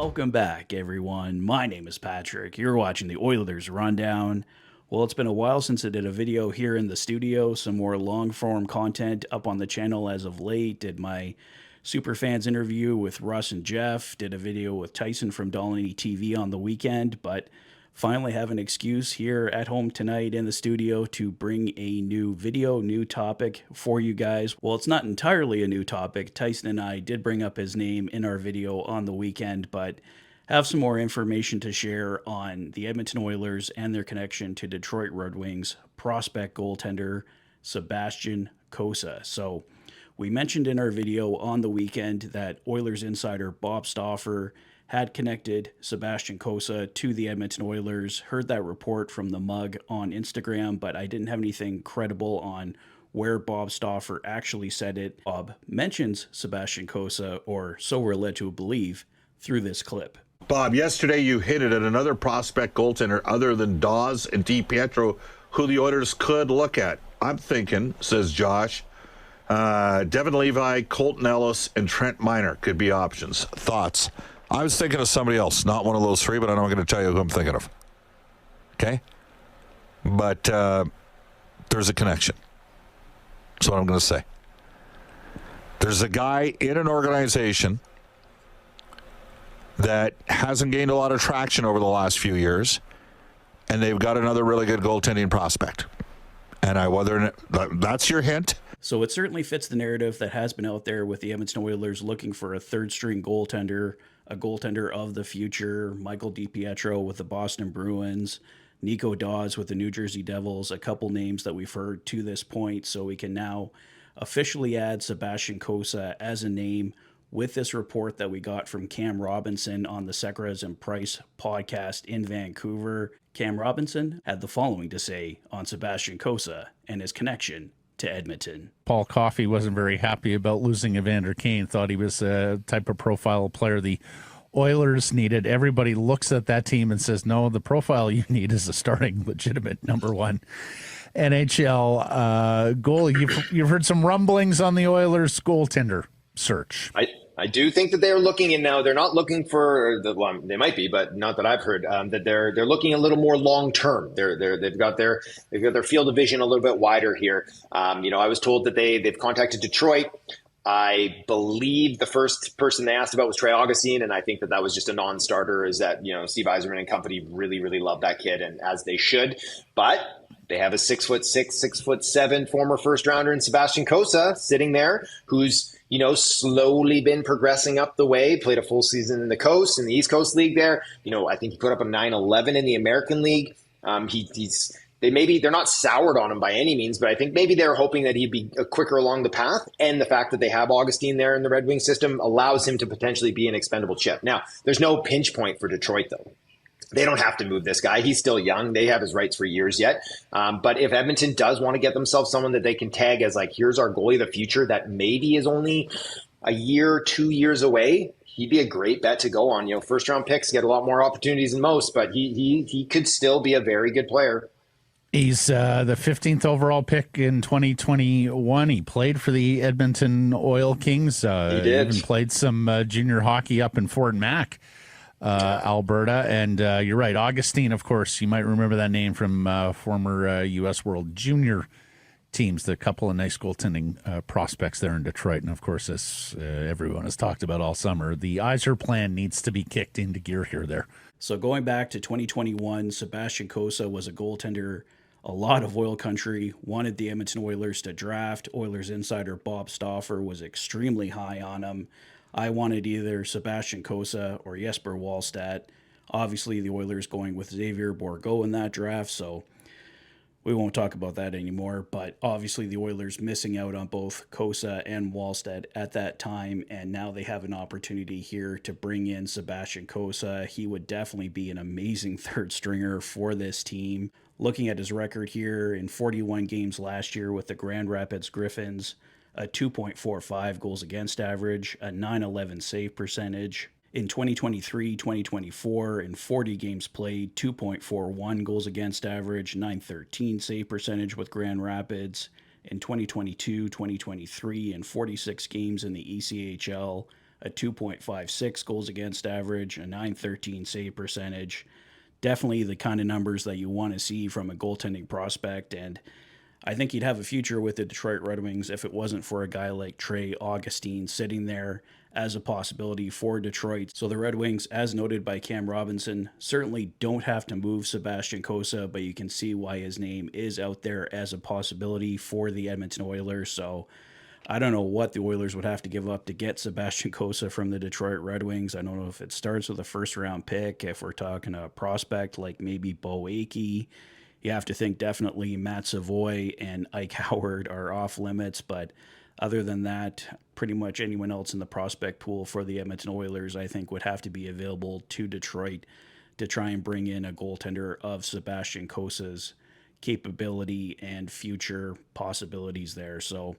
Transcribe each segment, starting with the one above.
Welcome back, everyone. My name is Patrick. You're watching the Oilers Rundown. Well, it's been a while since I did a video here in the studio. Some more long-form content up on the channel as of late. Did my Superfans interview with Russ and Jeff. Did a video with Tyson from Dolly TV on the weekend. But finally have an excuse here at home tonight in the studio to bring a new video, new topic for you guys. Well, it's not entirely a new topic. Tyson and I did bring up his name in our video on the weekend, but have some more information to share on the Edmonton Oilers and their connection to Detroit Red Wings prospect goaltender Sebastian Cossa. So we mentioned in our video on the weekend that Oilers insider Bob Stauffer had connected Sebastian Cossa to the Edmonton Oilers. Heard that report from the Mug on Instagram, but I didn't have anything credible on where Bob Stauffer actually said it. Bob mentions Sebastian Cossa, or so we're led to believe, through this clip. Bob, yesterday you hinted at another prospect goaltender other than Dawes and DiPietro who the Oilers could look at. I'm thinking, says Josh, Devin Levi, Colton Ellis, and Trent Miner could be options. Thoughts? I was thinking of somebody else, not one of those three, but I'm not going to tell you who I'm thinking of. Okay? But there's a connection. That's what I'm going to say. There's a guy in an organization that hasn't gained a lot of traction over the last few years, and they've got another really good goaltending prospect. And that's your hint? So it certainly fits the narrative that has been out there with the Edmonton Oilers looking for a third-string goaltender, a goaltender of the future. Michael DiPietro with the Boston Bruins, Nico Dawes with the New Jersey Devils, a couple names that we've heard to this point. So we can now officially add Sebastian Cossa as a name with this report that we got from Cam Robinson on the Sekras and Price podcast in Vancouver. Cam Robinson had the following to say on Sebastian Cossa and his connection to Edmonton. Paul Coffey wasn't very happy about losing Evander Kane, thought he was a type of profile player the Oilers needed. Everybody looks at that team and says, no, the profile you need is a starting legitimate number one NHL goalie. You've heard some rumblings on the Oilers goaltender search. I do think that they're looking, and now they're not looking for they might be, but not that I've heard that they're looking a little more long term. They've got their field of vision a little bit wider here. I was told that they've contacted Detroit. I believe the first person they asked about was Trey Augustine, and I think that was just a non-starter. Is that Steve Yzerman and company really love that kid, and as they should, but they have a 6'6", 6'7" former first rounder in Sebastian Cossa sitting there, who's slowly been progressing up the way, played a full season in the Coast, in the East Coast League there. I think he put up a 9-11 in the American League. They're not soured on him by any means, but I think maybe they're hoping that he'd be quicker along the path. And the fact that they have Augustine there in the Red Wing system allows him to potentially be an expendable chip. Now, there's no pinch point for Detroit, though. They don't have to move this guy. He's still young. They have his rights for years yet. But if Edmonton does want to get themselves someone that they can tag as here's our goalie of the future that maybe is only a year, 2 years away, he'd be a great bet to go on. First round picks get a lot more opportunities than most, but he could still be a very good player. He's the 15th overall pick in 2021. He played for the Edmonton Oil Kings. He did. Even played some junior hockey up in Fort Mac. Alberta, and you're right, Augustine, of course, you might remember that name from former U.S. World Junior teams, the couple of nice goaltending prospects there in Detroit, and of course, as everyone has talked about all summer, the Yzer plan needs to be kicked into gear here there. So going back to 2021, Sebastian Cossa was a goaltender a lot of oil country wanted the Edmonton Oilers to draft. Oilers insider Bob Stauffer was extremely high on him. I wanted either Sebastian Cossa or Jesper Wallstedt. Obviously, the Oilers going with Xavier Bourgault in that draft, so we won't talk about that anymore. But obviously, the Oilers missing out on both Cossa and Wallstedt at that time, and now they have an opportunity here to bring in Sebastian Cossa. He would definitely be an amazing third stringer for this team. Looking at his record here in 41 games last year with the Grand Rapids Griffins, a 2.45 goals against average, a 911 save percentage. In 2023-2024, in 40 games played, 2.41 goals against average, 913 save percentage with Grand Rapids. In 2022-2023, in 46 games in the ECHL, a 2.56 goals against average, a 913 save percentage. Definitely the kind of numbers that you want to see from a goaltending prospect. And I think he'd have a future with the Detroit Red Wings if it wasn't for a guy like Trey Augustine sitting there as a possibility for Detroit. So the Red Wings, as noted by Cam Robinson, certainly don't have to move Sebastian Cossa, but you can see why his name is out there as a possibility for the Edmonton Oilers. So I don't know what the Oilers would have to give up to get Sebastian Cossa from the Detroit Red Wings. I don't know if it starts with a first-round pick, if we're talking a prospect like maybe Bo Akey. You have to think definitely Matt Savoy and Ike Howard are off limits, but other than that, pretty much anyone else in the prospect pool for the Edmonton Oilers, I think, would have to be available to Detroit to try and bring in a goaltender of Sebastian Cossa's capability and future possibilities there. So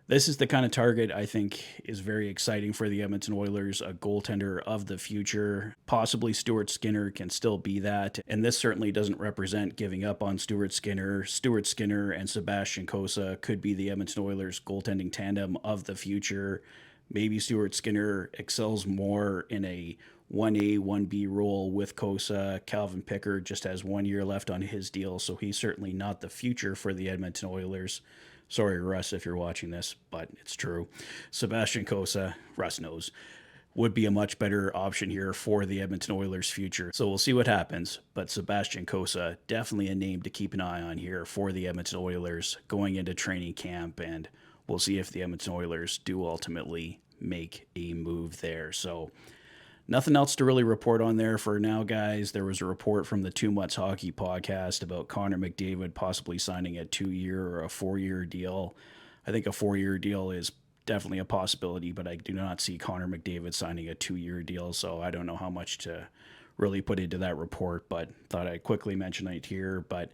this is the kind of target I think is very exciting for the Edmonton Oilers, a goaltender of the future. Possibly Stuart Skinner can still be that, and this certainly doesn't represent giving up on Stuart Skinner. Stuart Skinner and Sebastian Cossa could be the Edmonton Oilers goaltending tandem of the future. Maybe Stuart Skinner excels more in a 1A, 1B role with Cossa. Calvin Pickard just has 1 year left on his deal, so he's certainly not the future for the Edmonton Oilers. Sorry, Russ, if you're watching this, but it's true. Sebastian Cossa, Russ knows, would be a much better option here for the Edmonton Oilers' future. So we'll see what happens, but Sebastian Cossa, definitely a name to keep an eye on here for the Edmonton Oilers going into training camp, and we'll see if the Edmonton Oilers do ultimately make a move there. So nothing else to really report on there for now, guys. There was a report from the Too Much Hockey podcast about Connor McDavid possibly signing a 2-year or a 4-year deal. I think a 4-year deal is definitely a possibility, but I do not see Connor McDavid signing a 2-year deal, so I don't know how much to really put into that report, but thought I'd quickly mention it here. But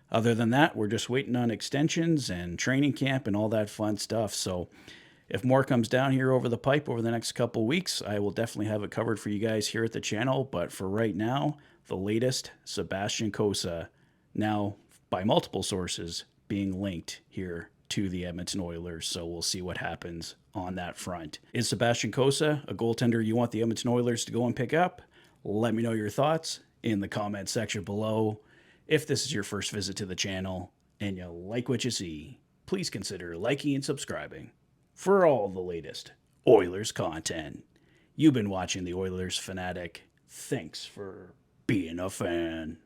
other than that, we're just waiting on extensions and training camp and all that fun stuff. So if more comes down here over the pipe over the next couple weeks, I will definitely have it covered for you guys here at the channel. But for right now, the latest, Sebastian Cossa, now by multiple sources, being linked here to the Edmonton Oilers. So we'll see what happens on that front. Is Sebastian Cossa a goaltender you want the Edmonton Oilers to go and pick up? Let me know your thoughts in the comment section below. If this is your first visit to the channel and you like what you see, please consider liking and subscribing for all the latest Oilers content. You've been watching the Oilers Fanatic. Thanks for being a fan.